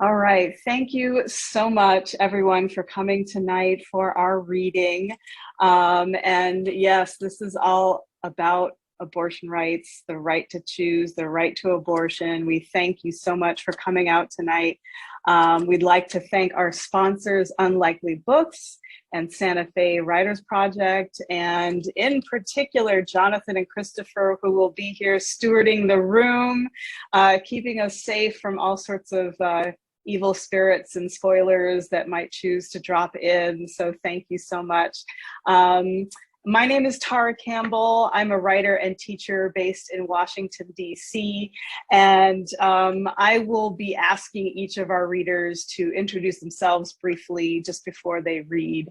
All right. Thank you so much, everyone, for coming tonight for our reading. And yes, this is all about abortion rights, the right to choose, the right to abortion. We thank you so much for coming out tonight. We'd like to thank our sponsors, Unlikely Books and Santa Fe Writers Project, and in particular, Jonathan and Christopher, who will be here stewarding the room, keeping us safe from all sorts of evil spirits and spoilers that might choose to drop in. So thank you so much. My name is Tara Campbell. I'm a writer and teacher based in Washington, D.C. And I will be asking each of our readers to introduce themselves briefly just before they read.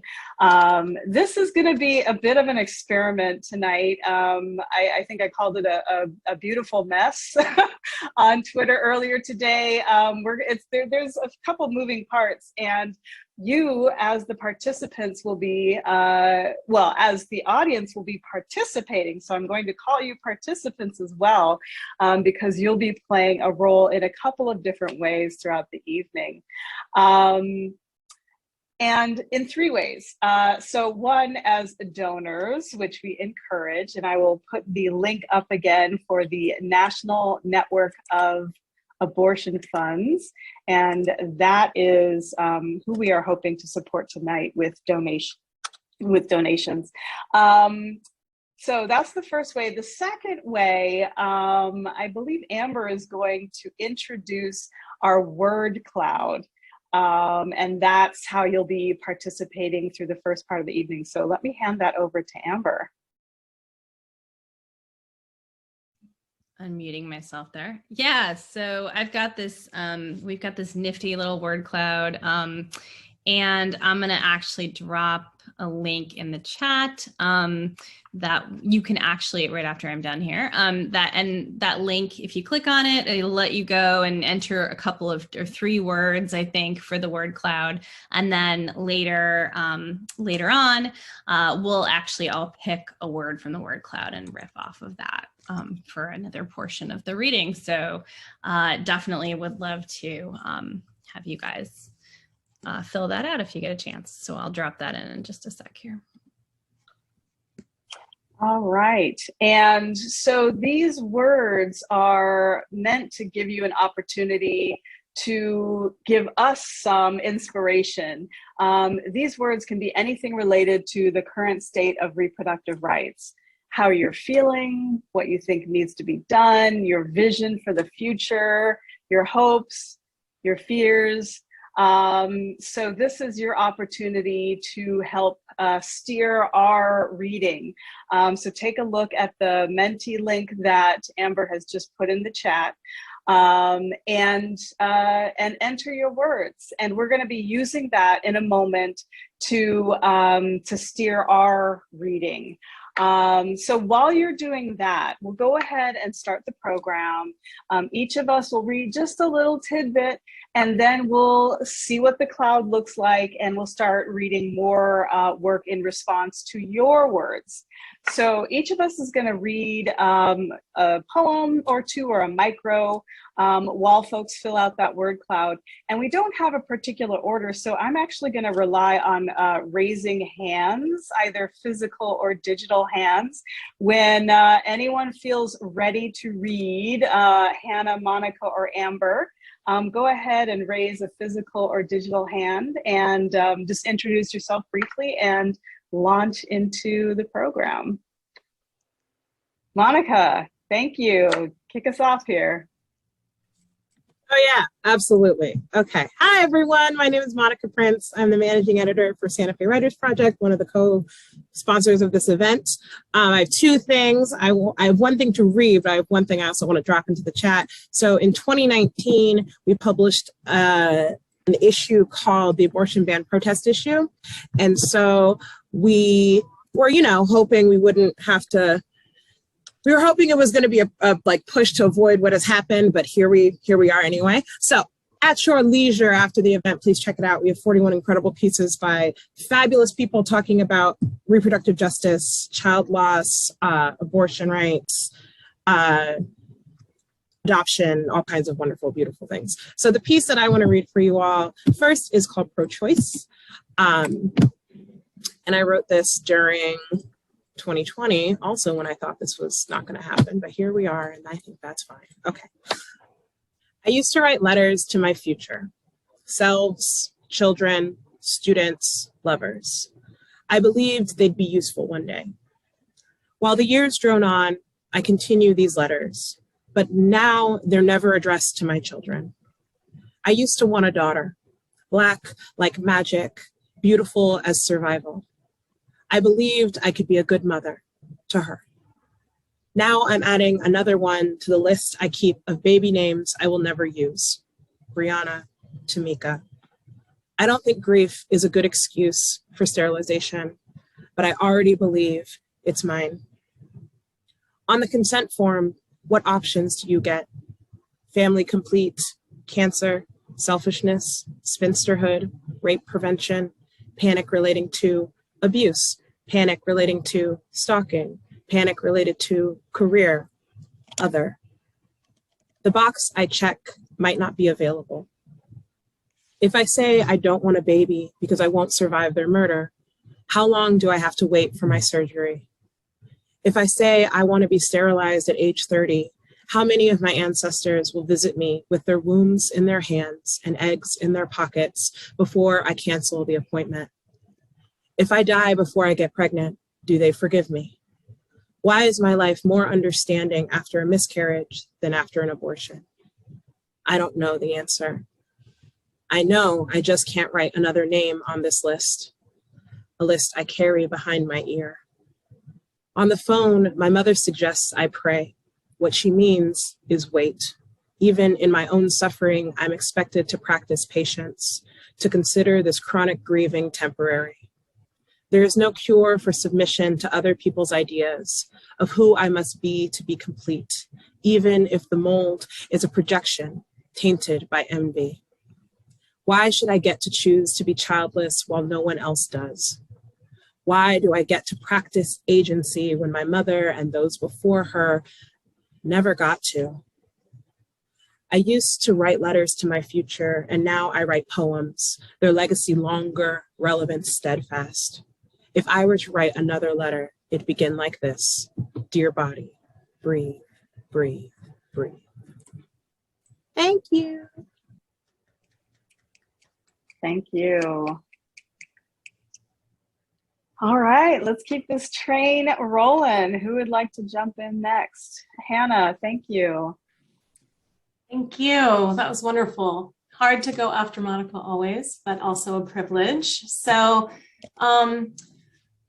This is going to be a bit of an experiment tonight. I think I called it a beautiful mess on Twitter earlier today. There's a couple moving parts, and you as the participants will be, as the audience will be participating. So I'm going to call you participants as well, because you'll be playing a role in a couple of different ways throughout the evening. And in three ways. So one, as donors, which we encourage, and I will put the link up again for the National Network of Abortion Funds, and that is who we are hoping to support tonight with donations. So that's the first way. The second way, I believe Amber is going to introduce our word cloud, and that's how you'll be participating through the first part of the evening. So let me hand that over to Amber. Unmuting myself there. Yeah, so I've got this, we've got this nifty little word cloud, and I'm gonna actually drop a link in the chat that you can actually, right after I'm done here, that link, if you click on it, it'll let you go and enter a couple of, or 3 words, I think, for the word cloud. And then later on, I'll pick a word from the word cloud and riff off of that for another portion of the reading. So definitely would love to have you guys fill that out if you get a chance. So I'll drop that in just a sec here. All right. And so these words are meant to give you an opportunity to give us some inspiration. These words can be anything related to the current state of reproductive rights, how you're feeling, what you think needs to be done, your vision for the future, your hopes, your fears. So this is your opportunity to help steer our reading. So take a look at the Menti link that Amber has just put in the chat, and enter your words. And we're going to be using that in a moment to steer our reading. So while you're doing that, we'll go ahead and start the program. Each of us will read just a little tidbit, and then we'll see what the cloud looks like, and we'll start reading more work in response to your words. So each of us is going to read a poem or 2 or a micro while folks fill out that word cloud. And we don't have a particular order, so I'm actually going to rely on raising hands, either physical or digital hands. When anyone feels ready to read, Hannah, Monica, or Amber, go ahead and raise a physical or digital hand, and just introduce yourself briefly and launch into the program. Monica, thank you. Kick us off here. Oh yeah, absolutely. Okay. Hi everyone, my name is Monica Prince. I'm the managing editor for Santa Fe Writers Project, one of the co-sponsors of this event. I have 2 things. I have one thing to read, but I have one thing I also want to drop into the chat. So in 2019, we published an issue called the Abortion Ban Protest Issue. And so we were, hoping we wouldn't have to. We were hoping it was going to be a push to avoid what has happened, but here we are anyway. So at your leisure after the event, please check it out. We have 41 incredible pieces by fabulous people talking about reproductive justice, child loss, abortion rights, adoption, all kinds of wonderful, beautiful things. So the piece that I want to read for you all first is called Pro-Choice. And I wrote this during 2020, also when I thought this was not going to happen, but here we are, and I think that's fine. Okay. I used to write letters to my future, selves, children, students, lovers. I believed they'd be useful one day. While the years drone on, I continue these letters, but now they're never addressed to my children. I used to want a daughter, black like magic, beautiful as survival. I believed I could be a good mother to her. Now I'm adding another one to the list I keep of baby names I will never use. Brianna, Tamika. I don't think grief is a good excuse for sterilization, but I already believe it's mine. On the consent form, what options do you get? Family complete, cancer, selfishness, spinsterhood, rape prevention, panic relating to abuse, panic relating to stalking, panic related to career, other. The box I check might not be available. If I say I don't want a baby because I won't survive their murder, how long do I have to wait for my surgery? If I say I want to be sterilized at age 30, how many of my ancestors will visit me with their wombs in their hands and eggs in their pockets before I cancel the appointment? If I die before I get pregnant, do they forgive me? Why is my life more understanding after a miscarriage than after an abortion? I don't know the answer. I know I just can't write another name on this list, a list I carry behind my ear. On the phone, my mother suggests I pray. What she means is wait. Even in my own suffering, I'm expected to practice patience, to consider this chronic grieving temporary. There is no cure for submission to other people's ideas of who I must be to be complete, even if the mold is a projection tainted by envy. Why should I get to choose to be childless while no one else does? Why do I get to practice agency when my mother and those before her never got to? I used to write letters to my future, and now I write poems, their legacy longer, relevant, steadfast. If I were to write another letter, it'd begin like this. Dear body, breathe, breathe, breathe. Thank you. Thank you. All right, let's keep this train rolling. Who would like to jump in next? Hannah, thank you. Thank you. That was wonderful. Hard to go after Monica always, but also a privilege. So I'm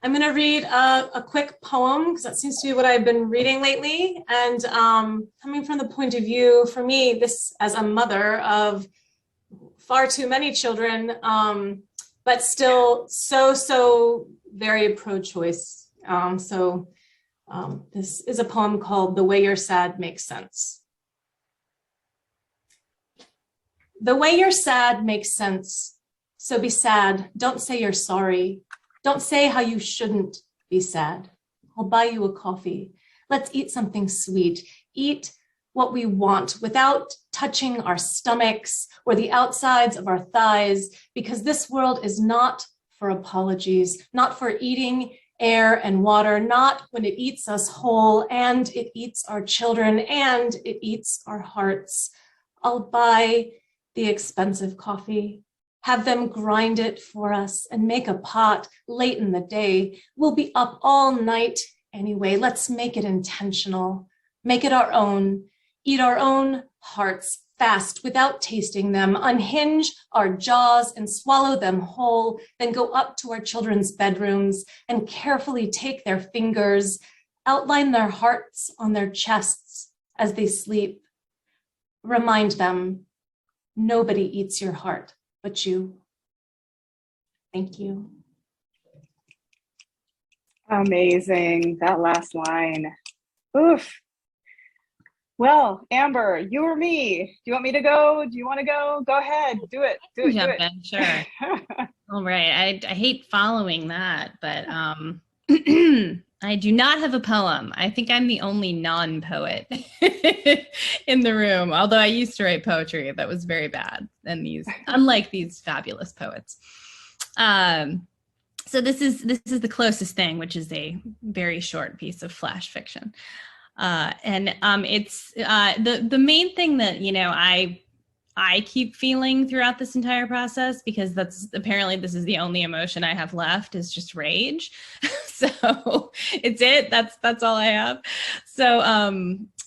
going to read a quick poem because that seems to be what I've been reading lately. And coming from the point of view, for me, this as a mother of far too many children, but still so very pro-choice. This is a poem called The Way You're Sad Makes Sense. The way you're sad makes sense. So be sad. Don't say you're sorry. Don't say how you shouldn't be sad. I'll buy you a coffee. Let's eat something sweet. Eat what we want without touching our stomachs or the outsides of our thighs, because this world is not for apologies, not for eating air and water, not when it eats us whole, and it eats our children, and it eats our hearts. I'll buy the expensive coffee, have them grind it for us and make a pot late in the day. We'll be up all night anyway. Let's make it intentional, make it our own, eat our own hearts fast without tasting them, unhinge our jaws and swallow them whole, then go up to our children's bedrooms and carefully take their fingers, outline their hearts on their chests as they sleep. Remind them, nobody eats your heart but you. Thank you. Amazing, that last line. Oof. Well, Amber, you or me? Do you want me to go? Do you want to go? Go ahead, do it. Do it. Jump in, sure. All right. I hate following that, but I do not have a poem. I think I'm the only non-poet in the room, although I used to write poetry that was very bad, and unlike these fabulous poets. So this is the closest thing, which is a very short piece of flash fiction. It's the main thing that, I keep feeling throughout this entire process, because this is the only emotion I have left, is just rage. So that's all I have. So,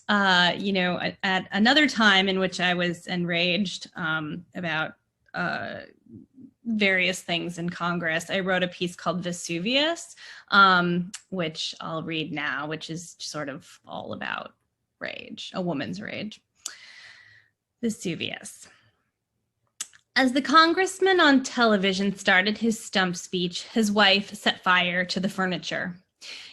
at another time in which I was enraged about various things in Congress, I wrote a piece called Vesuvius, which I'll read now, which is sort of all about rage, a woman's rage. Vesuvius. As the congressman on television started his stump speech, his wife set fire to the furniture.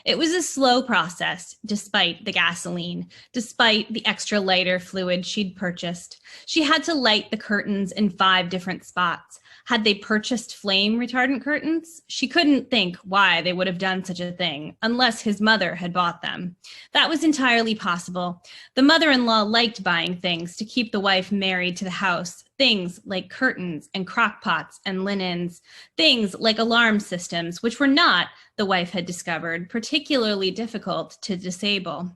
It was a slow process, despite the gasoline, despite the extra lighter fluid she'd purchased. She had to light the curtains in 5 different spots. Had they purchased flame retardant curtains? She couldn't think why they would have done such a thing, unless his mother had bought them. That was entirely possible. The mother-in-law liked buying things to keep the wife married to the house, things like curtains and crockpots and linens, things like alarm systems, which were not, the wife had discovered, particularly difficult to disable.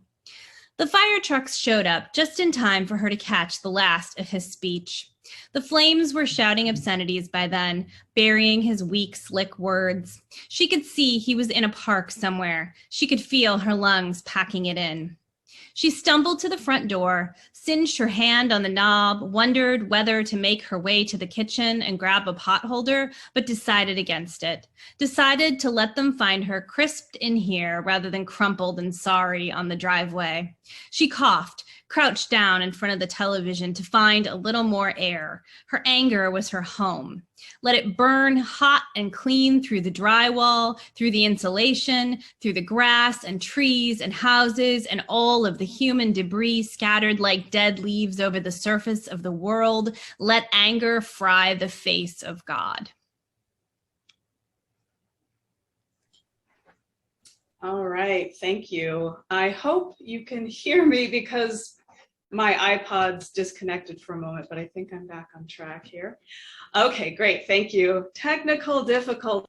The fire trucks showed up just in time for her to catch the last of his speech. The flames were shouting obscenities by then, burying his weak, slick words. She could see he was in a park somewhere. She could feel her lungs packing it in. She stumbled to the front door, singed her hand on the knob, wondered whether to make her way to the kitchen and grab a pot holder, but decided against it. Decided to let them find her crisped in here rather than crumpled and sorry on the driveway. She coughed, crouched down in front of the television to find a little more air. Her anger was her home. Let it burn hot and clean through the drywall, through the insulation, through the grass and trees and houses and all of the human debris scattered like dead leaves over the surface of the world. Let anger fry the face of God. All right, thank you. I hope you can hear me because my iPod's disconnected for a moment, but I think I'm back on track here. Okay, great, thank you. Technical difficulty.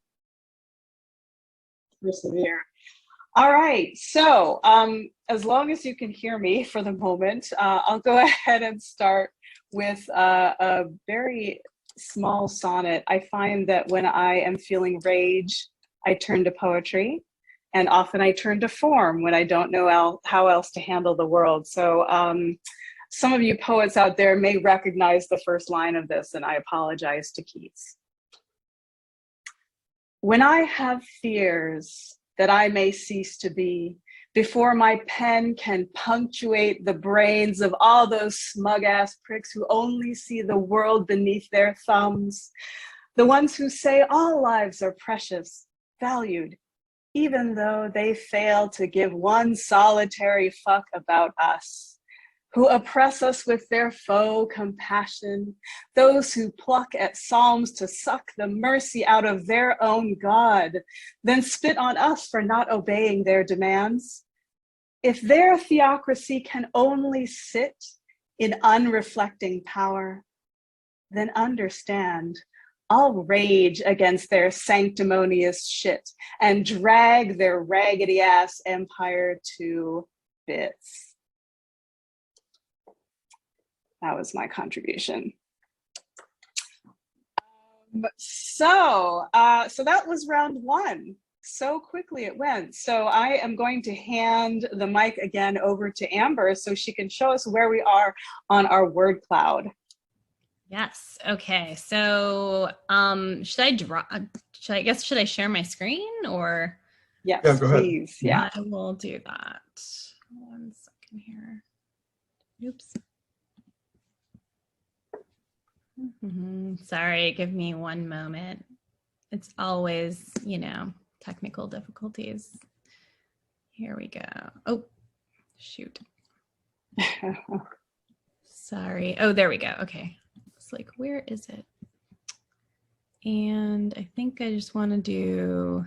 Persevere. All right, so as long as you can hear me for the moment, I'll go ahead and start with a very small sonnet. I find that when I am feeling rage, I turn to poetry. And often I turn to form when I don't know how else to handle the world. So some of you poets out there may recognize the first line of this, and I apologize to Keats. When I have fears that I may cease to be, before my pen can punctuate the brains of all those smug-ass pricks who only see the world beneath their thumbs, the ones who say all lives are precious, valued, even though they fail to give one solitary fuck about us, who oppress us with their faux compassion, those who pluck at psalms to suck the mercy out of their own God, then spit on us for not obeying their demands. If their theocracy can only sit in unreflecting power, then understand I'll rage against their sanctimonious shit and drag their raggedy ass empire to bits. That was my contribution. So that was round 1. So quickly it went. So I am going to hand the mic again over to Amber so she can show us where we are on our word cloud. Yes. Okay. So, should I share my screen or? Yes, yeah, go ahead. please. Yeah. I will do that. 1 second here. Oops. Sorry, give me 1 moment. It's always, technical difficulties. Here we go. Oh, shoot. Sorry. Oh, there we go. Okay. It's like, where is it? And I think I just want to do,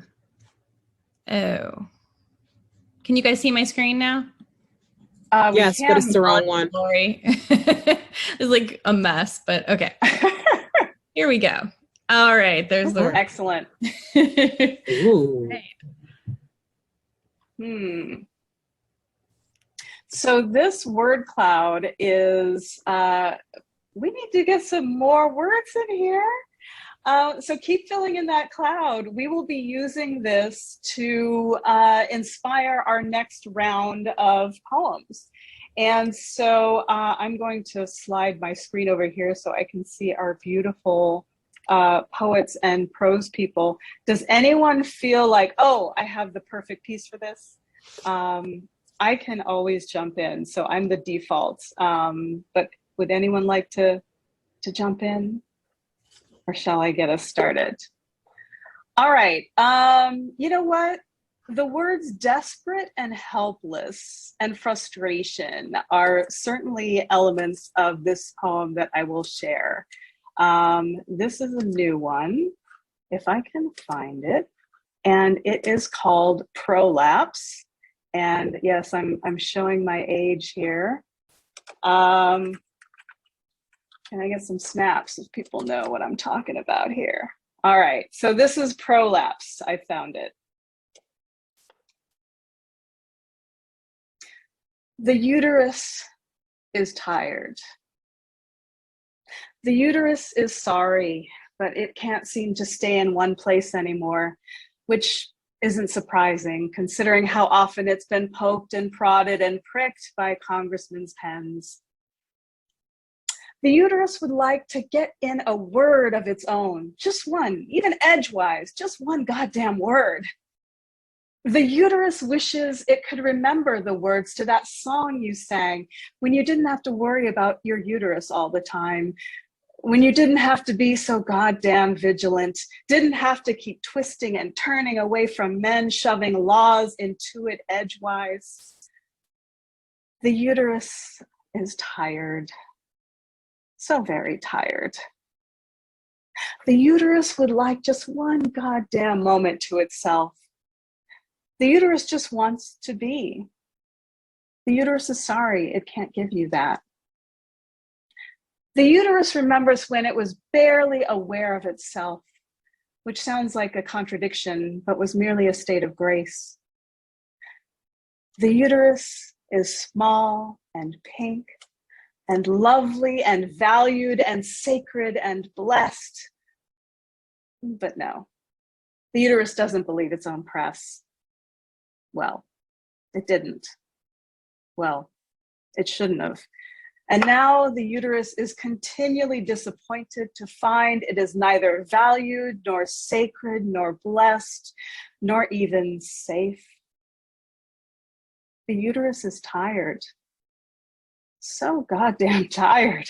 Can you guys see my screen now? Yes, but it's the wrong one. Sorry. It's like a mess, but okay. Here we go. All right, there's the word. Excellent. Ooh. Right. So this word cloud is, we need to get some more words in here. So keep filling in that cloud. We will be using this to inspire our next round of poems. And so I'm going to slide my screen over here so I can see our beautiful poets and prose people. Does anyone feel like, oh, I have the perfect piece for this? I can always jump in, so I'm the default. But would anyone like to jump in? Or shall I get us started? All right, you know what? The words desperate and helpless and frustration are certainly elements of this poem that I will share. This is a new one, if I can find it, and it is called Prolapse. And yes, I'm showing my age here. Can I get some snaps so people know what I'm talking about here? All right, so this is Prolapse. I found it. The uterus is tired. The uterus is sorry, but it can't seem to stay in one place anymore, which isn't surprising considering how often it's been poked and prodded and pricked by congressmen's pens. The uterus would like to get in a word of its own, just one, even edgewise, just one goddamn word. The uterus wishes it could remember the words to that song you sang when you didn't have to worry about your uterus all the time, when you didn't have to be so goddamn vigilant, didn't have to keep twisting and turning away from men shoving laws into it edgewise. The uterus is tired. So very tired. The uterus would like just one goddamn moment to itself. The uterus just wants to be. The uterus is sorry it can't give you that. The uterus remembers when it was barely aware of itself, which sounds like a contradiction, but was merely a state of grace. The uterus is small and pink and lovely and valued and sacred and blessed. But no, the uterus doesn't believe its own press. Well, it didn't. Well, it shouldn't have. And now the uterus is continually disappointed to find it is neither valued, nor sacred, nor blessed, nor even safe. The uterus is tired. So goddamn tired.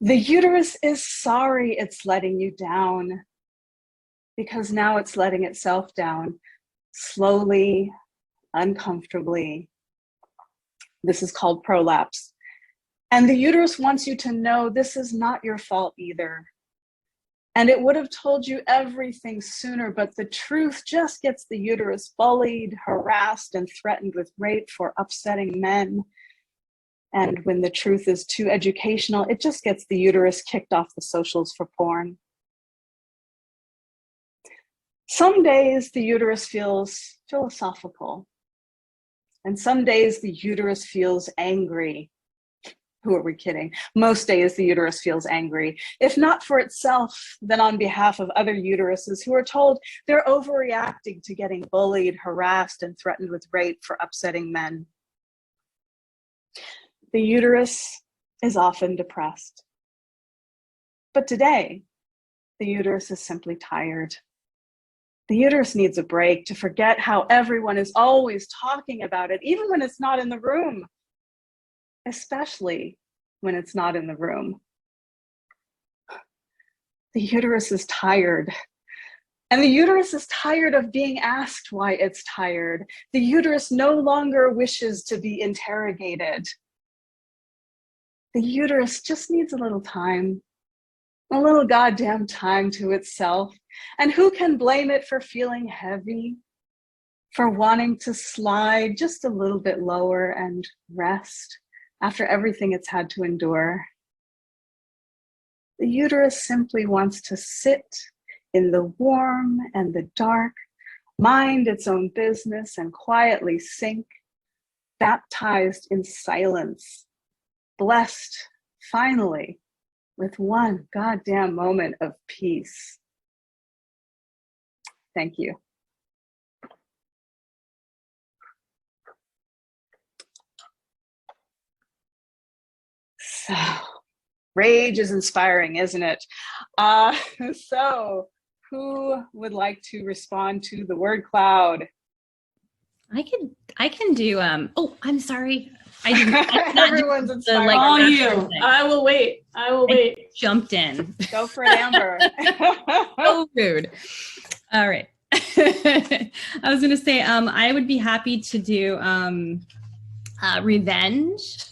The uterus is sorry it's letting you down, because now it's letting itself down, slowly, uncomfortably. This is called prolapse. And the uterus wants you to know this is not your fault either. And it would have told you everything sooner, but the truth just gets the uterus bullied, harassed, and threatened with rape for upsetting men. And when the truth is too educational, it just gets the uterus kicked off the socials for porn. Some days the uterus feels philosophical. And some days the uterus feels angry. Who are we kidding? Most days the uterus feels angry. If not for itself, then on behalf of other uteruses who are told they're overreacting to getting bullied, harassed, and threatened with rape for upsetting men. The uterus is often depressed. But today, the uterus is simply tired. The uterus needs a break to forget how everyone is always talking about it, even when it's not in the room, especially when it's not in the room. The uterus is tired. And the uterus is tired of being asked why it's tired. The uterus no longer wishes to be interrogated. The uterus just needs a little time, a little goddamn time to itself. And who can blame it for feeling heavy? for wanting to slide just a little bit lower and rest after everything it's had to endure. The uterus simply wants to sit in the warm and the dark, mind its own business and quietly sink, baptized in silence, blessed finally with one goddamn moment of peace. Thank you. So, rage is inspiring, isn't it? So, who would like to respond to the word cloud? I can do oh, I'm sorry. I did not Everyone's do inspired. like, All rapture you. thing. I will wait. I will wait. Jumped in. Go for it, Amber. So rude. All right. I was gonna say I would be happy to do revenge.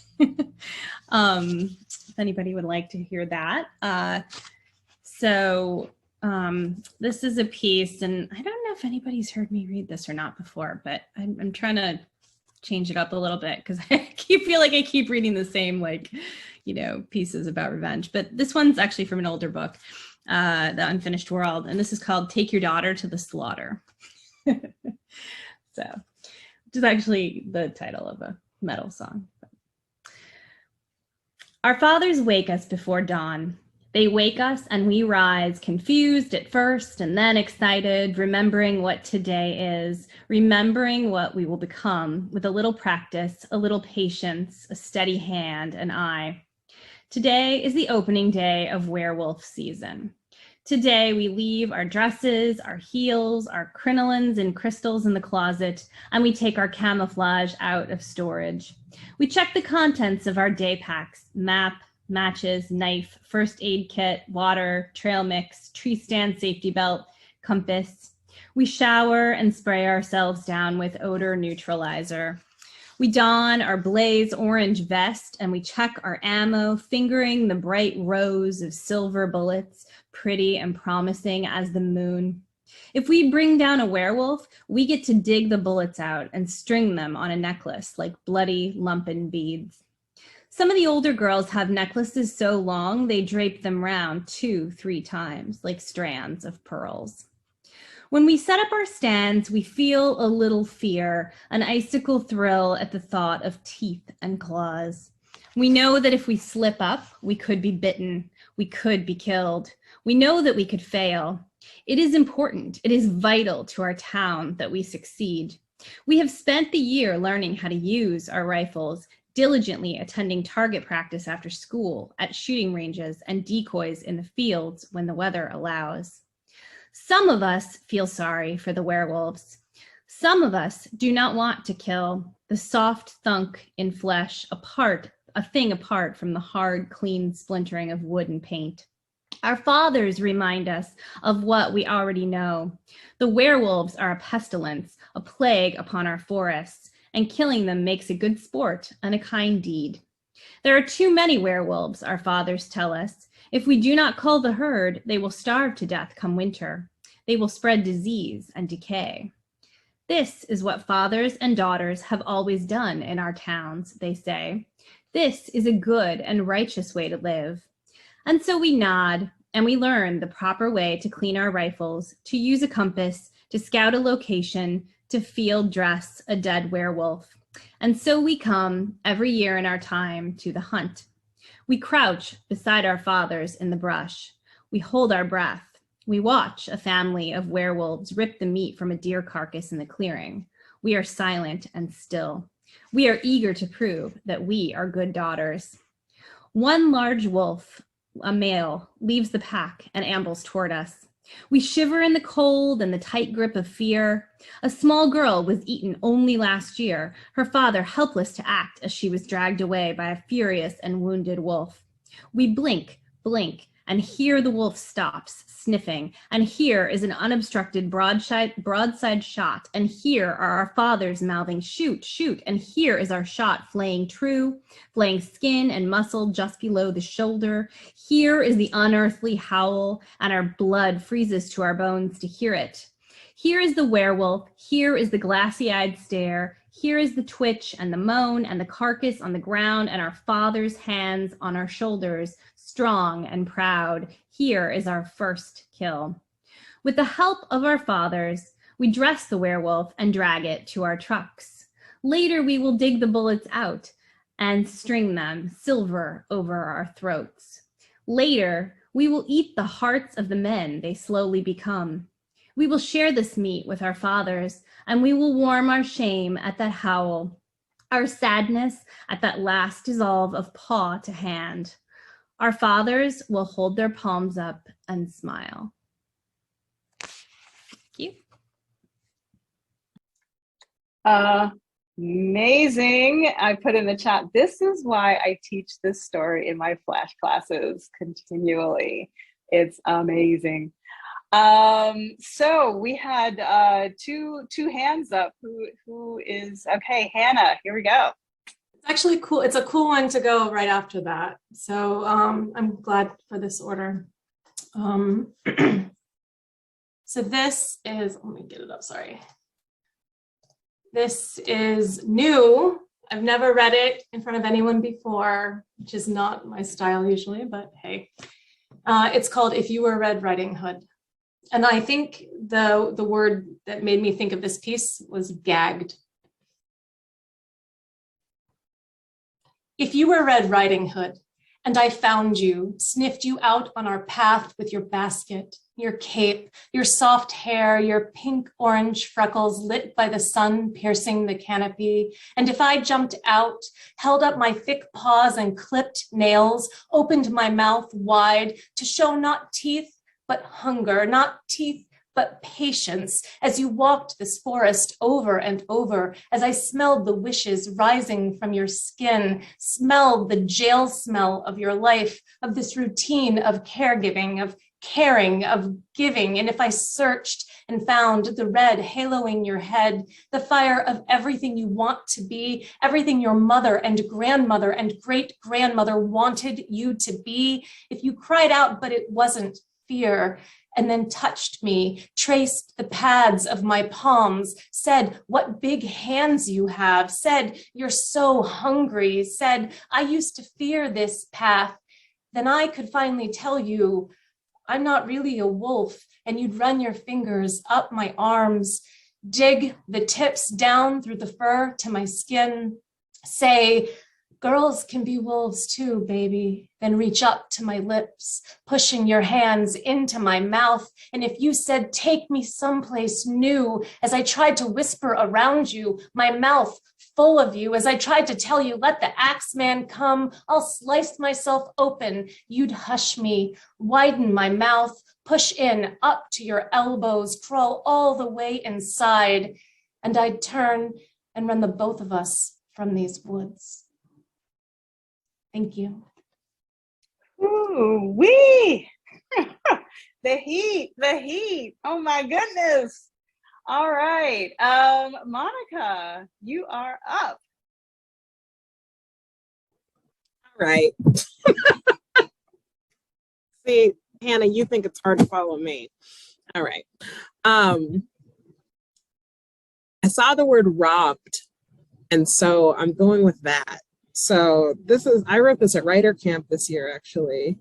If anybody would like to hear that. This is a piece, and I don't know if anybody's heard me read this or not before, but I'm trying to change it up a little bit because I feel like I keep reading the same, like, you know, pieces about revenge. But this one's actually from an older book, The Unfinished World, and this is called Take Your Daughter to the Slaughter. So, which is actually the title of a metal song. Our fathers wake us before dawn. They wake us and we rise, confused at first and then excited, remembering what today is, remembering what we will become with a little practice, a little patience, a steady hand and eye. Today is the opening day of werewolf season. Today we leave our dresses, our heels, our crinolines and crystals in the closet, and we take our camouflage out of storage. We check the contents of our day packs, map, matches, knife, first aid kit, water, trail mix, tree stand safety belt, compass. We shower and spray ourselves down with odor neutralizer. We don our blaze orange vest and we check our ammo, fingering the bright rows of silver bullets, pretty and promising as the moon. If we bring down a werewolf, we get to dig the bullets out and string them on a necklace like bloody lumpen beads. Some of the older girls have necklaces so long they drape them round 2-3 times like strands of pearls. When we set up our stands, we feel a little fear, an icicle thrill at the thought of teeth and claws. We know that if we slip up, we could be bitten, we could be killed. We know that we could fail. It is important, it is vital to our town that we succeed. We have spent the year learning how to use our rifles, diligently attending target practice after school, at shooting ranges, and decoys in the fields when the weather allows. Some of us feel sorry for the werewolves. Some of us do not want to kill, the soft thunk in flesh, a thing apart from the hard, clean splintering of wood and paint. Our fathers remind us of what we already know. The werewolves are a pestilence, a plague upon our forests, and killing them makes a good sport and a kind deed. There are too many werewolves, our fathers tell us. If we do not cull the herd, they will starve to death come winter. They will spread disease and decay. This is what fathers and daughters have always done in our towns, they say. This is a good and righteous way to live. And so we nod and we learn the proper way to clean our rifles, to use a compass, to scout a location, to field dress a dead werewolf. And so we come every year in our time to the hunt. We crouch beside our fathers in the brush. We hold our breath. We watch a family of werewolves rip the meat from a deer carcass in the clearing. We are silent and still. We are eager to prove that we are good daughters. One large wolf, a male, leaves the pack and ambles toward us. We shiver in the cold and the tight grip of fear. A small girl was eaten only last year, her father helpless to act as she was dragged away by a furious and wounded wolf. We blink, and here the wolf stops, sniffing, and here is an unobstructed broadside shot, and here are our fathers mouthing, shoot, shoot, and here is our shot flaying true, flaying skin and muscle just below the shoulder. Here is the unearthly howl, and our blood freezes to our bones to hear it. Here is the werewolf, here is the glassy-eyed stare, here is the twitch and the moan and the carcass on the ground and our father's hands on our shoulders, strong and proud. Here is our first kill. With the help of our fathers, we dress the werewolf and drag it to our trucks. Later, we will dig the bullets out and string them silver over our throats. Later, we will eat the hearts of the men they slowly become. We will share this meat with our fathers, and we will warm our shame at that howl, our sadness at that last dissolve of paw to hand. Our fathers will hold their palms up and smile. Thank you. Amazing. I put in the chat, this is why I teach this story in my flash classes continually. It's amazing. So we had two hands up. Who is okay? Hannah, here we go. It's actually cool. It's a cool one to go right after that. So I'm glad for this order. So this is, let me get it up, sorry. This is new. I've never read it in front of anyone before, which is not my style usually, but hey. It's called If You Were Red Riding Hood. And I think the word that made me think of this piece was gagged. If you were Red Riding Hood, and I found you, sniffed you out on our path with your basket, your cape, your soft hair, your pink-orange freckles lit by the sun piercing the canopy, and if I jumped out, held up my thick paws and clipped nails, opened my mouth wide to show not teeth, but hunger, not teeth, but patience, as you walked this forest over and over, as I smelled the wishes rising from your skin, smelled the jail smell of your life, of this routine of caregiving, of caring, of giving. And if I searched and found the red haloing your head, the fire of everything you want to be, everything your mother and grandmother and great-grandmother wanted you to be, if you cried out, but it wasn't fear, and then touched me, traced the pads of my palms, said, what big hands you have, said, you're so hungry, said, I used to fear this path, then I could finally tell you, I'm not really a wolf, and you'd run your fingers up my arms, dig the tips down through the fur to my skin, say, girls can be wolves too, baby. Then reach up to my lips, pushing your hands into my mouth. And if you said, take me someplace new, as I tried to whisper around you, my mouth full of you, as I tried to tell you, let the axe man come, I'll slice myself open. You'd hush me, widen my mouth, push in up to your elbows, crawl all the way inside. And I'd turn and run the both of us from these woods. Thank you. Ooh, wee! The heat. Oh my goodness. All right. Monica, you are up. All right. See, Hannah, you think it's hard to follow me. All right. I saw the word robbed, and so I'm going with that. So I wrote this at Writer Camp this year, actually,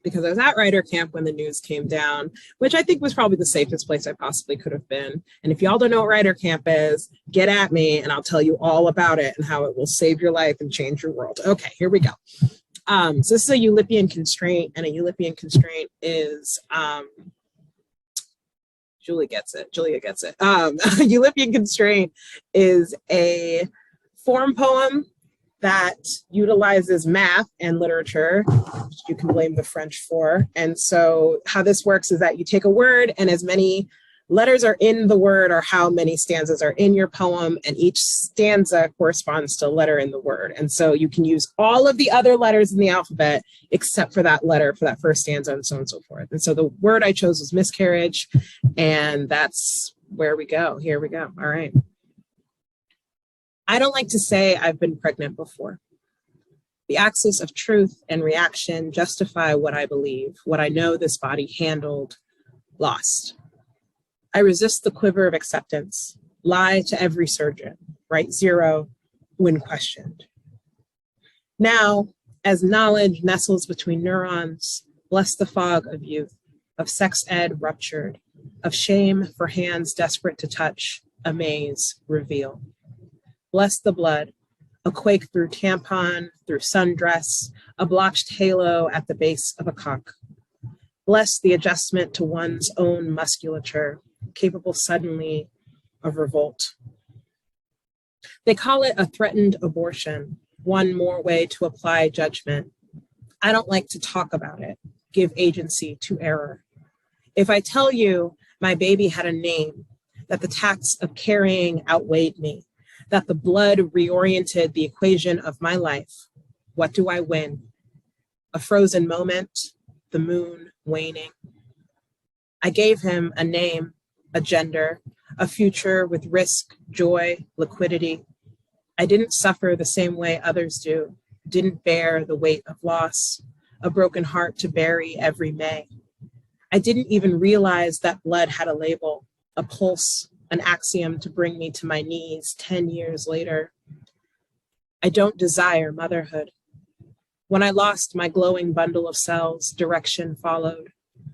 because I was at Writer Camp when the news came down, which I think was probably the safest place I possibly could have been. And if y'all don't know what Writer Camp is, get at me and I'll tell you all about it and how it will save your life and change your world. Okay, here we go. So this is a Eulippian constraint, and a Eulippian constraint is, Julia gets it. A Eulippian constraint is a form poem that utilizes math and literature, which you can blame the French for. And so how this works is that you take a word, and as many letters are in the word or how many stanzas are in your poem, and each stanza corresponds to a letter in the word. And so you can use all of the other letters in the alphabet except for that letter for that first stanza, and so on and so forth. And so the word I chose was miscarriage, and that's where we go. Here we go. All right. I don't like to say I've been pregnant before. The axis of truth and reaction justify what I believe, what I know this body handled, lost. I resist the quiver of acceptance, lie to every surgeon, write 0 when questioned. Now, as knowledge nestles between neurons, bless the fog of youth, of sex ed ruptured, of shame for hands desperate to touch, amaze, reveal. Bless the blood, a quake through tampon, through sundress, a blotched halo at the base of a cock. Bless the adjustment to one's own musculature, capable suddenly of revolt. They call it a threatened abortion, one more way to apply judgment. I don't like to talk about it, give agency to error. If I tell you my baby had a name, that the tax of carrying outweighed me, that the blood reoriented the equation of my life, what do I win? A frozen moment, the moon waning. I gave him a name, a gender, a future with risk, joy, liquidity. I didn't suffer the same way others do, didn't bear the weight of loss, a broken heart to bury every May. I didn't even realize that blood had a label, a pulse, an axiom to bring me to my knees 10 years later. I don't desire motherhood. When I lost my glowing bundle of cells, direction followed.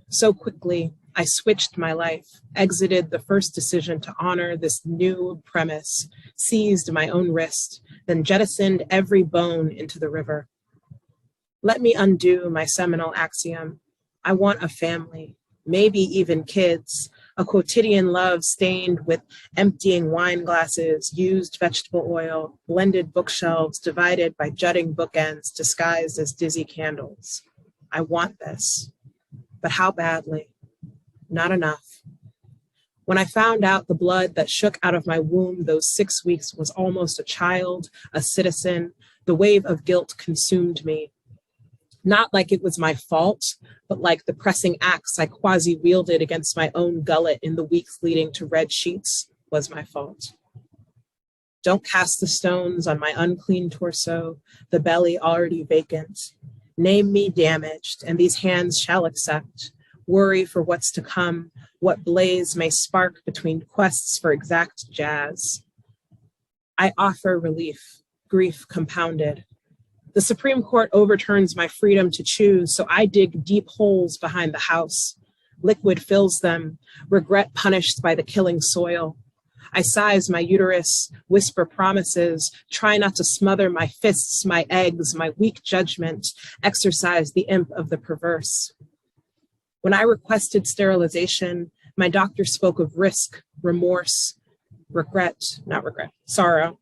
So quickly, I switched my life, exited the first decision to honor this new premise, seized my own wrist, then jettisoned every bone into the river. Let me undo my seminal axiom. I want a family, maybe even kids, a quotidian love stained with emptying wine glasses, used vegetable oil, blended bookshelves divided by jutting bookends disguised as dizzy candles. I want this, but how badly? Not enough. When I found out the blood that shook out of my womb those 6 weeks was almost a child, a citizen, the wave of guilt consumed me. Not like it was my fault, but like the pressing axe I quasi-wielded against my own gullet in the weeks leading to red sheets was my fault. Don't cast the stones on my unclean torso, the belly already vacant. Name me damaged, and these hands shall accept. Worry for what's to come, what blaze may spark between quests for exact jazz. I offer relief, grief compounded. The Supreme Court overturns my freedom to choose, so I dig deep holes behind the house. Liquid fills them, regret punished by the killing soil. I size my uterus, whisper promises, try not to smother my fists, my eggs, my weak judgment, exercise the imp of the perverse. When I requested sterilization, my doctor spoke of risk, remorse, sorrow.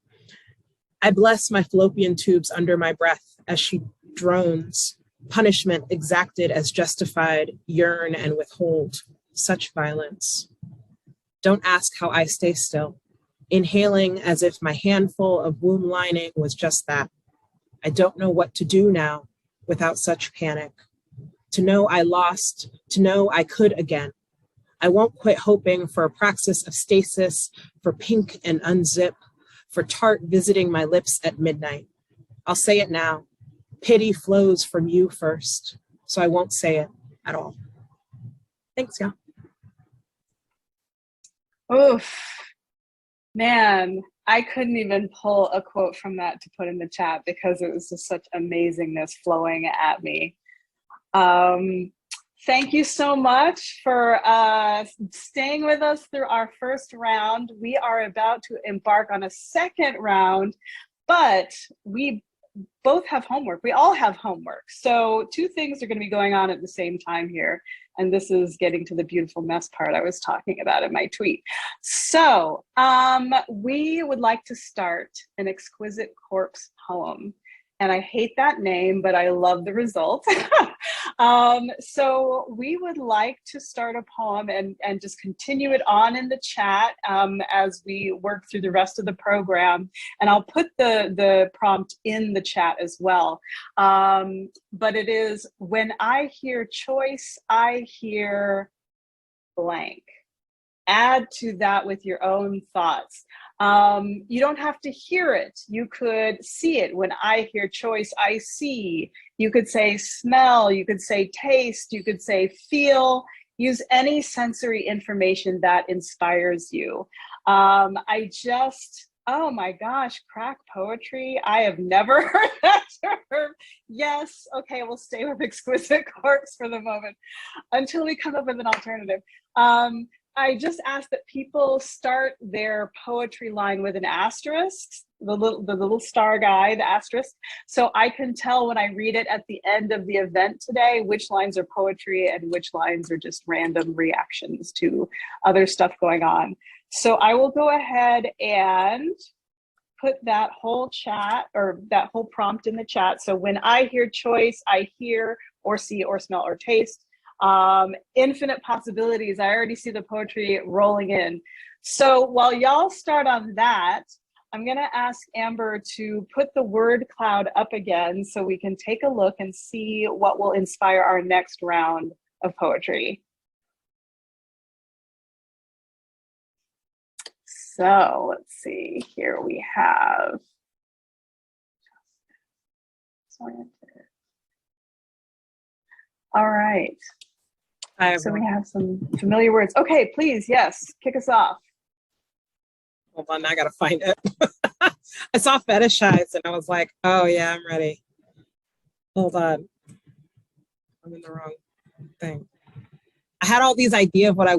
I bless my fallopian tubes under my breath as she drones, punishment exacted as justified, yearn and withhold. Such violence. Don't ask how I stay still, inhaling as if my handful of womb lining was just that. I don't know what to do now without such panic. To know I lost, to know I could again. I won't quit hoping for a praxis of stasis, for pink and unzip, for tart visiting my lips at midnight. I'll say it now. Pity flows from you first, so I won't say it at all. Thanks, y'all. Oof, man, I couldn't even pull a quote from that to put in the chat because it was just such amazingness flowing at me. Thank you so much for staying with us through our first round. We are about to embark on a second round, but we both have homework. We all have homework. So two things are going to be going on at the same time here. And this is getting to the beautiful mess part I was talking about in my tweet. So we would like to start an exquisite corpse poem. And I hate that name, but I love the result. So we would like to start a poem and just continue it on in the chat as we work through the rest of the program. And I'll put the prompt in the chat as well. But it is, when I hear choice, I hear blank. Add to that with your own thoughts. You don't have to hear it. You could see it. When I hear choice, I see. You could say smell. You could say taste. You could say feel. use any sensory information that inspires you. Oh my gosh, crack poetry. I have never heard that term. Yes, okay, we'll stay with exquisite corpse for the moment until we come up with an alternative. I just ask that people start their poetry line with an asterisk, the little star guy, the asterisk, so I can tell when I read it at the end of the event today which lines are poetry and which lines are just random reactions to other stuff going on. So I will go ahead and put that whole chat or that whole prompt in the chat. So when I hear choice, I hear or see or smell or taste. Infinite possibilities. I already see the poetry rolling in. So while y'all start on that, I'm going to ask Amber to put the word cloud up again so we can take a look and see what will inspire our next round of poetry. So let's see, here we have all right. So we have some familiar words. Okay, please, yes, kick us off. Hold on, I gotta find it. I saw fetishize and I was like, oh yeah, I'm ready. Hold on. I'm in the wrong thing. I had all these ideas of what I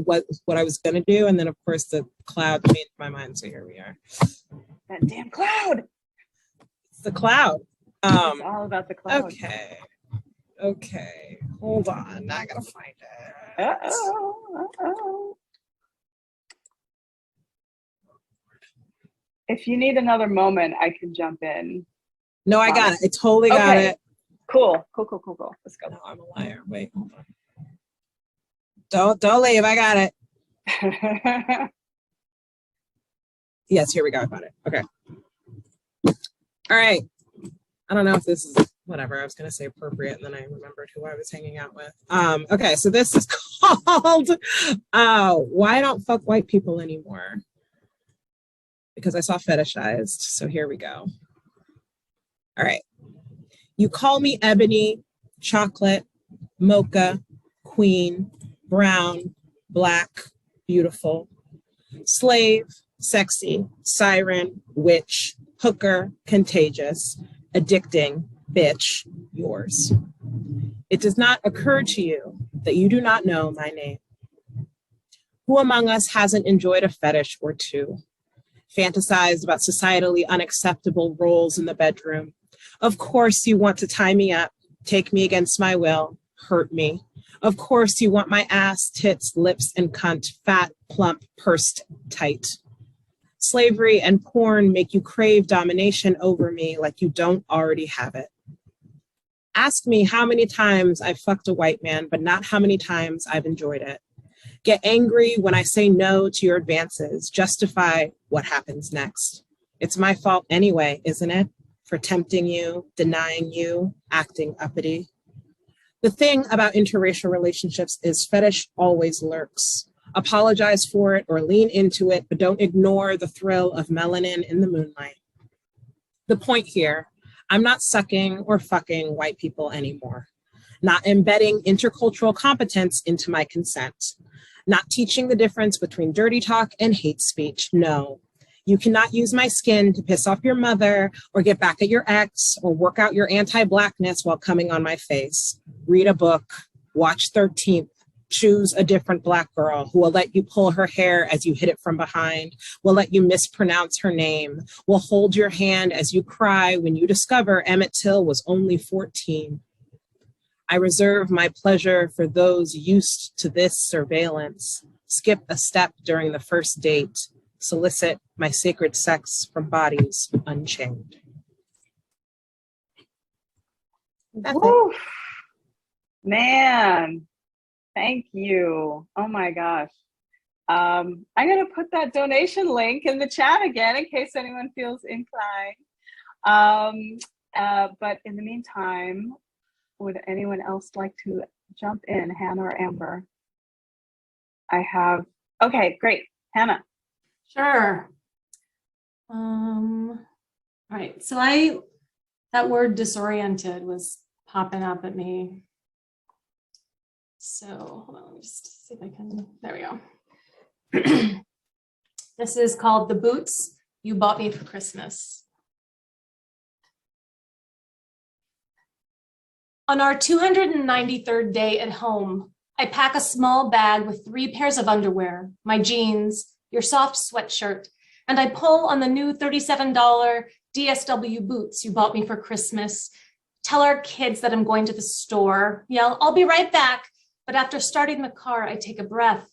was gonna do, and then of course the cloud changed my mind. So here we are. That damn cloud. It's the cloud. It's all about the cloud. Okay. Hold on. Now I gotta find it. Uh-oh. If you need another moment, I can jump in. No, I got it. I totally got it. Cool. Let's go. No, I'm a liar. Wait, hold on. Don't leave. I got it. Yes, here we go. I found it. Okay. All right. I don't know if this is whatever. I was going to say appropriate, and then I remembered who I was hanging out with. Okay, so this is called Why I Don't Fuck White People Anymore. Because I saw fetishized. So here we go. All right. You call me ebony, chocolate, mocha, queen, brown, black, beautiful, slave, sexy, siren, witch, hooker, contagious, addicting, bitch, yours. It does not occur to you that you do not know my name. Who among us hasn't enjoyed a fetish or two? Fantasized about societally unacceptable roles in the bedroom. Of course you want to tie me up, take me against my will, hurt me. Of course you want my ass, tits, lips, and cunt, fat, plump, pursed, tight. Slavery and porn make you crave domination over me like you don't already have it. Ask me how many times I've fucked a white man, but not how many times I've enjoyed it. Get angry when I say no to your advances. Justify what happens next. It's my fault anyway, isn't it? For tempting you, denying you, acting uppity. The thing about interracial relationships is fetish always lurks. Apologize for it or lean into it, but don't ignore the thrill of melanin in the moonlight. The point here, I'm not sucking or fucking white people anymore. Not embedding intercultural competence into my consent. Not teaching the difference between dirty talk and hate speech, no. You cannot use my skin to piss off your mother or get back at your ex or work out your anti-blackness while coming on my face. Read a book, watch 13th, choose a different Black girl who will let you pull her hair as you hit it from behind, will let you mispronounce her name, will hold your hand as you cry when you discover Emmett Till was only 14. I reserve my pleasure for those used to this surveillance. Skip a step during the first date. Solicit my sacred sex from bodies unchained. That's it. Man, thank you. Oh my gosh. I'm going to put that donation link in the chat again in case anyone feels inclined. But in the meantime, would anyone else like to jump in, Hannah or Amber? Okay, great. Hannah. Sure. All right. So that word disoriented was popping up at me. So hold on, let me just see if I can, there we go. This is called The Boots You Bought Me for Christmas. On our 293rd day at home, I pack a small bag with 3 pairs of underwear, my jeans, your soft sweatshirt, and I pull on the new $37 DSW boots you bought me for Christmas. Tell our kids that I'm going to the store, yell, I'll be right back. But after starting the car, I take a breath,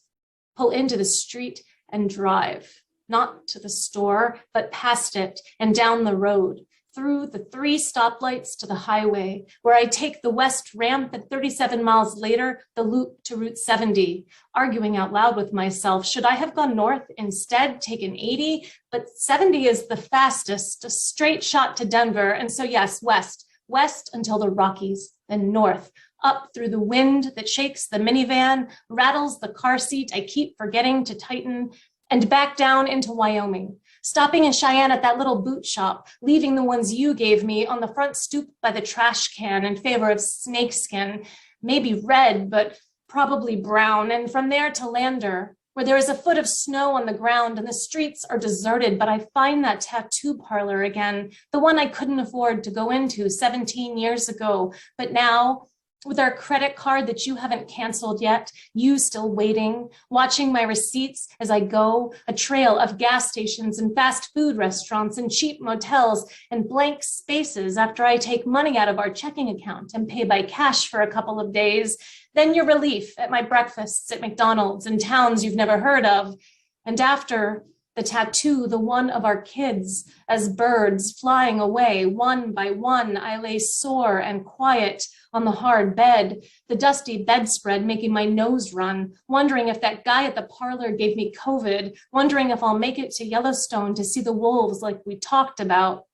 pull into the street and drive, not to the store, but past it and down the road, through the 3 stoplights to the highway, where I take the west ramp and 37 miles later, the loop to Route 70, arguing out loud with myself, should I have gone north instead, taken 80? But 70 is the fastest, a straight shot to Denver. And so yes, west until the Rockies, then north, up through the wind that shakes the minivan, rattles the car seat I keep forgetting to tighten, and back down into Wyoming, stopping in Cheyenne at that little boot shop, leaving the ones you gave me on the front stoop by the trash can in favor of snakeskin, maybe red, but probably brown, and from there to Lander, where there is a foot of snow on the ground and the streets are deserted, but I find that tattoo parlor again, the one I couldn't afford to go into 17 years ago, but now, with our credit card that you haven't canceled yet, you still waiting, watching my receipts as I go, a trail of gas stations and fast food restaurants and cheap motels and blank spaces after I take money out of our checking account and pay by cash for a couple of days, then your relief at my breakfasts at McDonald's in towns you've never heard of, and after the tattoo, the one of our kids, as birds flying away, one by one, I lay sore and quiet on the hard bed, the dusty bedspread making my nose run, wondering if that guy at the parlor gave me COVID, wondering if I'll make it to Yellowstone to see the wolves like we talked about,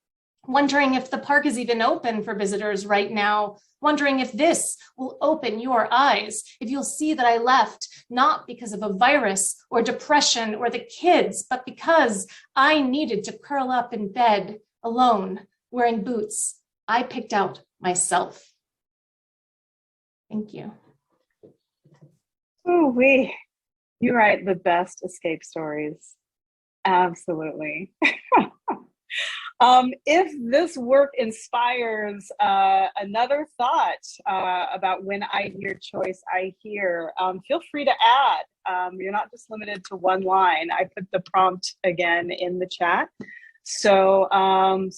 wondering if the park is even open for visitors right now, wondering if this will open your eyes, if you'll see that I left, not because of a virus or depression or the kids, but because I needed to curl up in bed alone, wearing boots I picked out myself. Thank you. Oh, you write the best escape stories. Absolutely. If this work inspires another thought about when I hear choice, I hear, feel free to add. You're not just limited to one line. I put the prompt again in the chat. So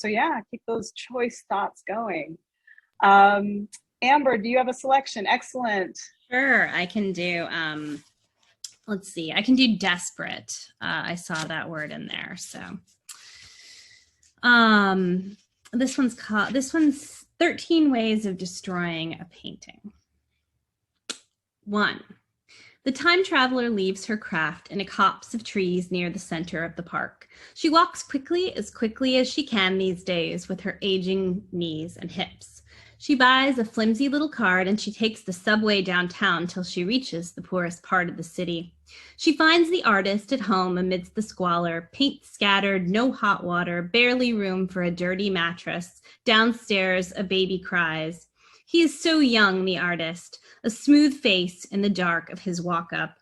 yeah, keep those choice thoughts going. Amber, do you have a selection? Excellent. Sure, I can do, let's see, I can do desperate. I saw that word in there, so. This one's 13 ways of destroying a painting. 1. The time traveler leaves her craft in a copse of trees near the center of the park. She walks quickly as she can these days with her aging knees and hips. She buys a flimsy little card and she takes the subway downtown till she reaches the poorest part of the city. She finds the artist at home amidst the squalor, paint scattered, no hot water, barely room for a dirty mattress. Downstairs, a baby cries. He is so young, the artist, a smooth face in the dark of his walk-up.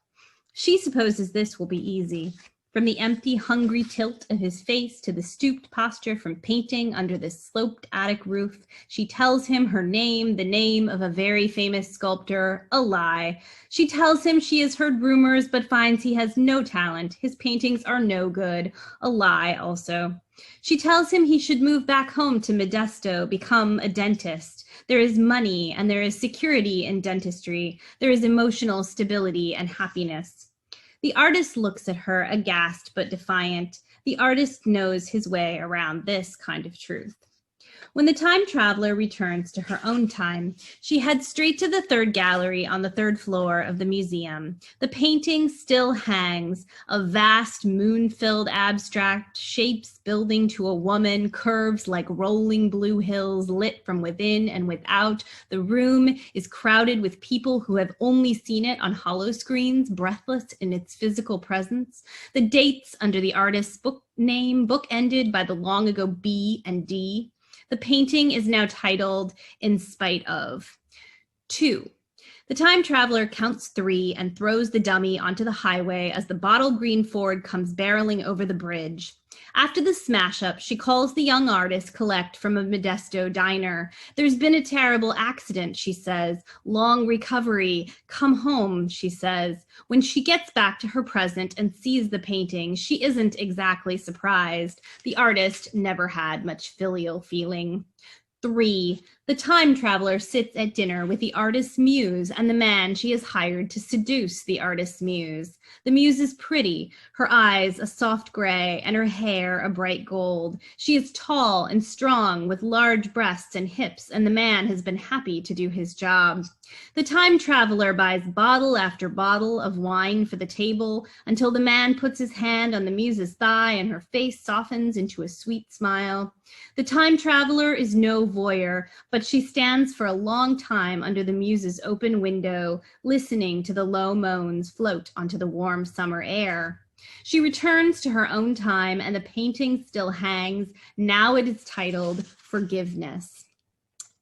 She supposes this will be easy. From the empty, hungry tilt of his face to the stooped posture from painting under this sloped attic roof, she tells him her name, the name of a very famous sculptor, a lie. She tells him she has heard rumors but finds he has no talent. His paintings are no good, a lie also. She tells him he should move back home to Modesto, become a dentist. There is money and there is security in dentistry. There is emotional stability and happiness. The artist looks at her, aghast but defiant. The artist knows his way around this kind of truth. When the time traveler returns to her own time, she heads straight to the third gallery on the third floor of the museum. The painting still hangs, a vast moon-filled abstract, shapes building to a woman, curves like rolling blue hills lit from within and without. The room is crowded with people who have only seen it on hollow screens, breathless in its physical presence. The dates under the artist's book name bookended by the long ago B and D. The painting is now titled In Spite of. 2. The time traveler counts 3 and throws the dummy onto the highway as the bottle green Ford comes barreling over the bridge. After the smash-up, she calls the young artist Collect from a Modesto diner. There's been a terrible accident, she says. Long recovery. Come home, she says. When she gets back to her present and sees the painting, she isn't exactly surprised. The artist never had much filial feeling. 3. The time traveler sits at dinner with the artist's muse and the man she has hired to seduce the artist's muse. The muse is pretty, her eyes a soft gray and her hair a bright gold. She is tall and strong with large breasts and hips, and the man has been happy to do his job. The time traveler buys bottle after bottle of wine for the table until the man puts his hand on the muse's thigh and her face softens into a sweet smile. The time traveler is no voyeur, but she stands for a long time under the muse's open window, listening to the low moans float onto the warm summer air. She returns to her own time and the painting still hangs. Now it is titled Forgiveness.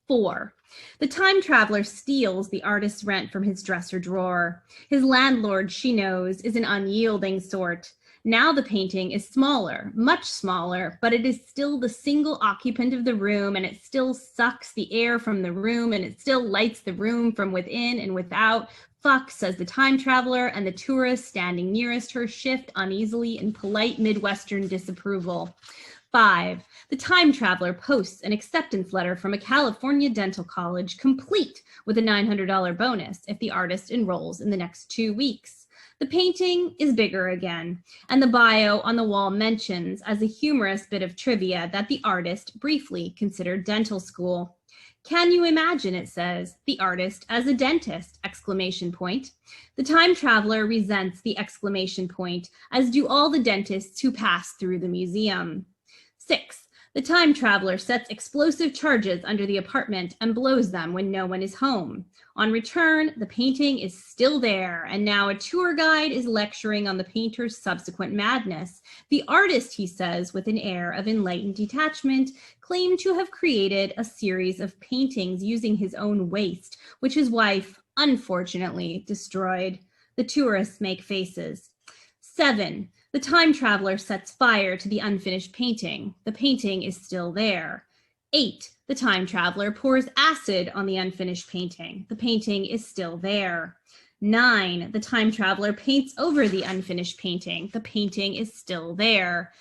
4. The time traveler steals the artist's rent from his dresser drawer. His landlord, she knows, is an unyielding sort. Now the painting is smaller, much smaller, but it is still the single occupant of the room, and it still sucks the air from the room, and it still lights the room from within and without. Fuck, says the time traveler, and the tourist standing nearest her shift uneasily in polite Midwestern disapproval. 5. The time traveler posts an acceptance letter from a California dental college, complete with a $900 bonus if the artist enrolls in the next 2 weeks. The painting is bigger again, and the bio on the wall mentions as a humorous bit of trivia that the artist briefly considered dental school. Can you imagine, it says, the artist as a dentist, exclamation point. The time traveler resents the exclamation point, as do all the dentists who pass through the museum. 6. The time traveler sets explosive charges under the apartment and blows them when no one is home. On return, the painting is still there, and now a tour guide is lecturing on the painter's subsequent madness. The artist, he says, with an air of enlightened detachment, claimed to have created a series of paintings using his own waste, which his wife, unfortunately, destroyed. The tourists make faces. 7. The time traveler sets fire to the unfinished painting. The painting is still there. 8. The time traveler pours acid on the unfinished painting. The painting is still there. 9. The time traveler paints over the unfinished painting. The painting is still there.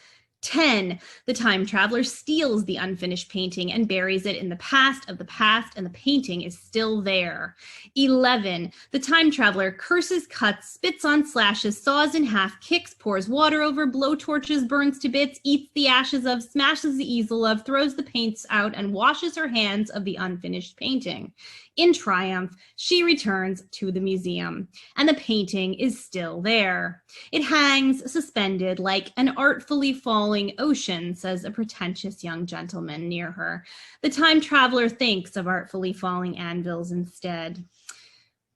10. The time traveler steals the unfinished painting and buries it in the past of the past, and the painting is still there. 11. The time traveler curses, cuts, spits on slashes, saws in half, kicks, pours water over, blowtorches, burns to bits, eats the ashes of, smashes the easel of, throws the paints out, and washes her hands of the unfinished painting. In triumph, she returns to the museum, and the painting is still there. It hangs suspended like an artfully falling ocean, says a pretentious young gentleman near her. The time traveler thinks of artfully falling anvils instead.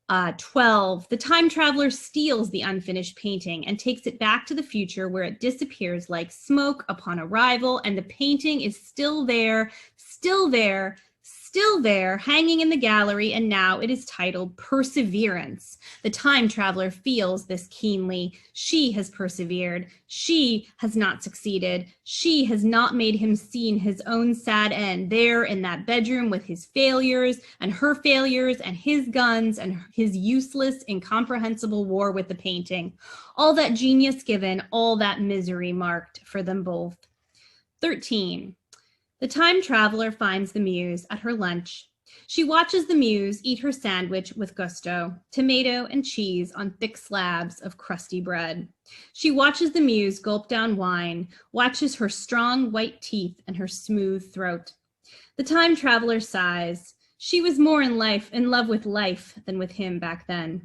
12. The time traveler steals the unfinished painting and takes it back to the future, where it disappears like smoke upon arrival, and the painting is still there, still there, still there, hanging in the gallery, and now it is titled Perseverance. The time traveler feels this keenly. She has persevered. She has not succeeded. She has not made him see his own sad end there in that bedroom with his failures and her failures and his guns and his useless, incomprehensible war with the painting. All that genius given, all that misery marked for them both. 13. The time traveler finds the muse at her lunch. She watches the muse eat her sandwich with gusto, tomato and cheese on thick slabs of crusty bread. She watches the muse gulp down wine, watches her strong white teeth and her smooth throat. The time traveler sighs. She was more in love with life than with him back then.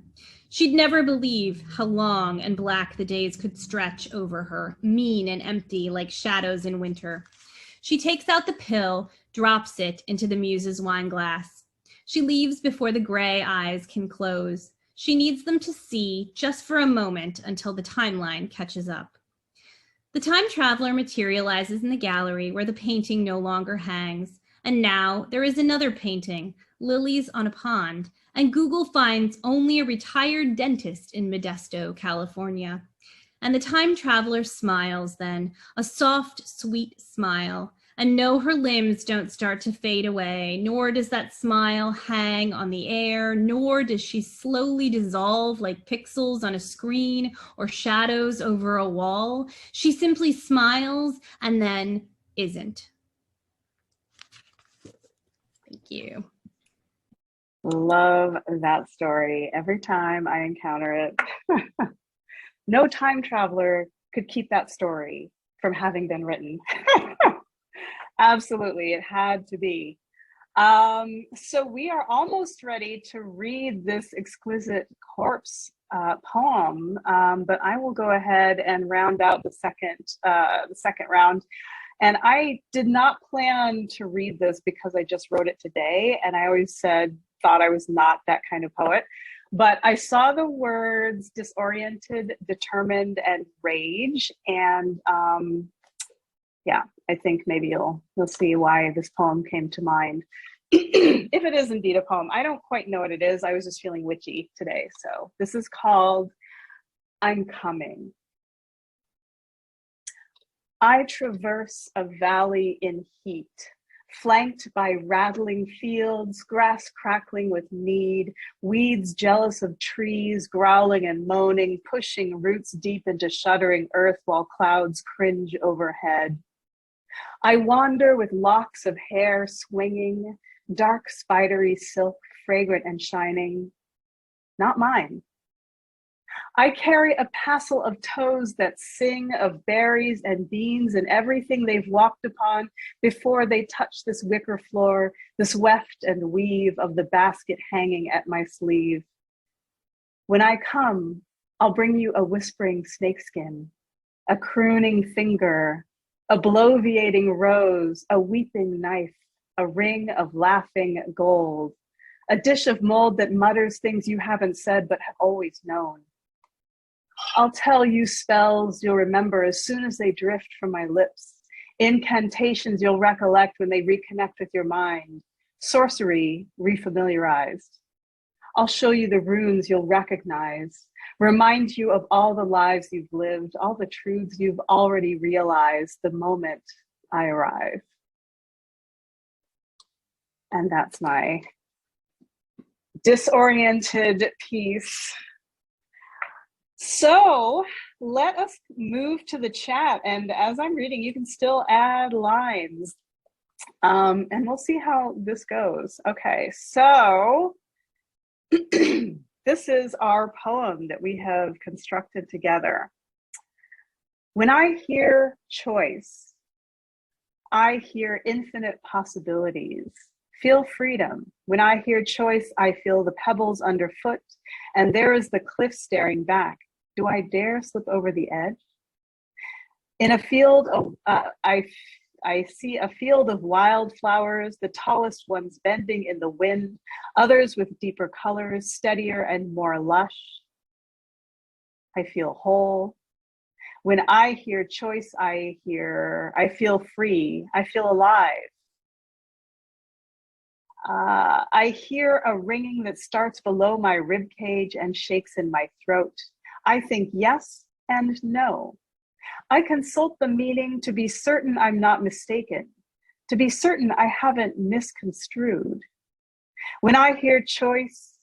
She'd never believe how long and black the days could stretch over her, mean and empty like shadows in winter. She takes out the pill, drops it into the muse's wine glass. She leaves before the gray eyes can close. She needs them to see just for a moment until the timeline catches up. The time traveler materializes in the gallery where the painting no longer hangs, and now there is another painting, Lilies on a Pond, and Google finds only a retired dentist in Modesto, California. And the time traveler smiles then, a soft, sweet smile. And no, her limbs don't start to fade away, nor does that smile hang on the air, nor does she slowly dissolve like pixels on a screen or shadows over a wall. She simply smiles and then isn't. Thank you. Love that story. Every time I encounter it, no time traveler could keep that story from having been written. Absolutely, it had to be. So we are almost ready to read this exquisite corpse poem, but I will go ahead and round out the second round. And I did not plan to read this because I just wrote it today, and I always thought I was not that kind of poet. But I saw the words disoriented, determined, and rage, and yeah, I think maybe you'll see why this poem came to mind. If it is indeed a poem, I don't quite know what it is. I was just feeling witchy today. So this is called I'm Coming. I traverse a valley in heat, flanked by rattling fields, grass crackling with need, weeds jealous of trees, growling and moaning, pushing roots deep into shuddering earth while clouds cringe overhead. I wander with locks of hair swinging, dark spidery silk, fragrant and shining. Not mine. I carry a passel of toes that sing of berries and beans and everything they've walked upon before they touch this wicker floor, this weft and weave of the basket hanging at my sleeve. When I come, I'll bring you a whispering snakeskin, a crooning finger, a bloviating rose, a weeping knife, a ring of laughing gold, a dish of mold that mutters things you haven't said but have always known. I'll tell you spells you'll remember as soon as they drift from my lips, incantations you'll recollect when they reconnect with your mind, sorcery refamiliarized. I'll show you the runes you'll recognize, remind you of all the lives you've lived, all the truths you've already realized the moment I arrive. And that's my disoriented piece. So let us move to the chat. And as I'm reading, you can still add lines. And we'll see how this goes. Okay, so this is our poem that we have constructed together. When I hear choice, I hear infinite possibilities. Feel freedom. When I hear choice, I feel the pebbles underfoot, and there is the cliff staring back. Do I dare slip over the edge? In a field of, I see a field of wildflowers, the tallest ones bending in the wind, others with deeper colors, steadier and more lush. I feel whole. When I hear choice, I feel free. I feel alive. I hear a ringing that starts below my rib cage and shakes in my throat. I think yes and no. I consult the meaning to be certain I'm not mistaken, to be certain I haven't misconstrued. When I hear choice,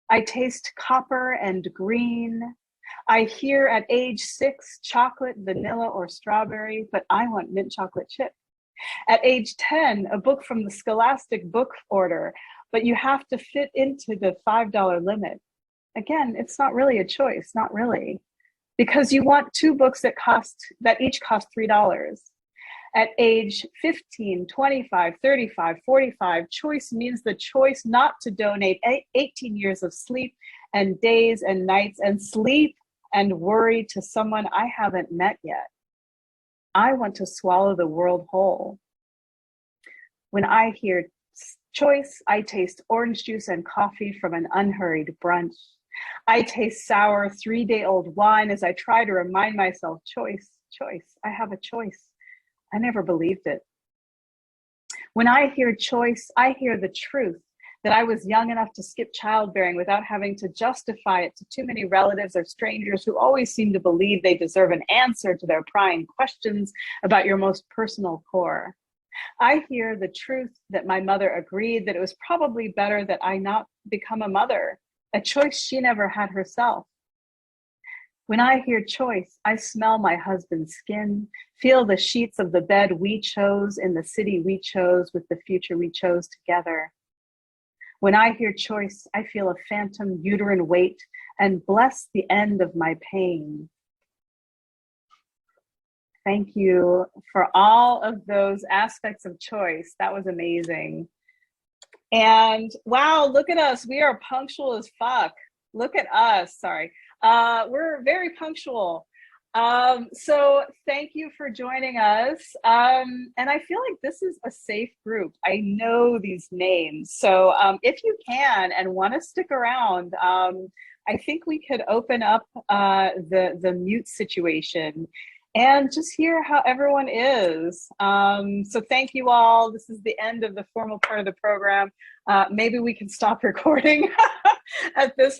I taste copper and green. I hear at age 6 chocolate, vanilla, or strawberry, but I want mint chocolate chip. At age 10, a book from the Scholastic book order, but you have to fit into the $5 limit. Again, it's not really a choice, not really, because you want 2 books that each cost $3. At age 15, 25, 35, 45, choice means the choice not to donate 18 years of sleep and days and nights and sleep and worry to someone I haven't met yet. I want to swallow the world whole. When I hear choice, I taste orange juice and coffee from an unhurried brunch. I taste sour 3-day-old wine as I try to remind myself, choice, I have a choice. I never believed it. When I hear choice, I hear the truth that I was young enough to skip childbearing without having to justify it to too many relatives or strangers who always seem to believe they deserve an answer to their prying questions about your most personal core. I hear the truth that my mother agreed that it was probably better that I not become a mother, a choice she never had herself. When I hear choice, I smell my husband's skin, feel the sheets of the bed we chose in the city we chose with the future we chose together. When I hear choice, I feel a phantom uterine weight and bless the end of my pain. Thank you for all of those aspects of choice. That was amazing. And wow, look at us. We are punctual as fuck. Look at us. Sorry. We're very punctual. So thank you for joining us. And I feel like this is a safe group. I know these names. So if you can and want to stick around, I think we could open up the mute situation and just hear how everyone is. So thank you all. This is the end of the formal part of the program. Maybe we can stop recording at this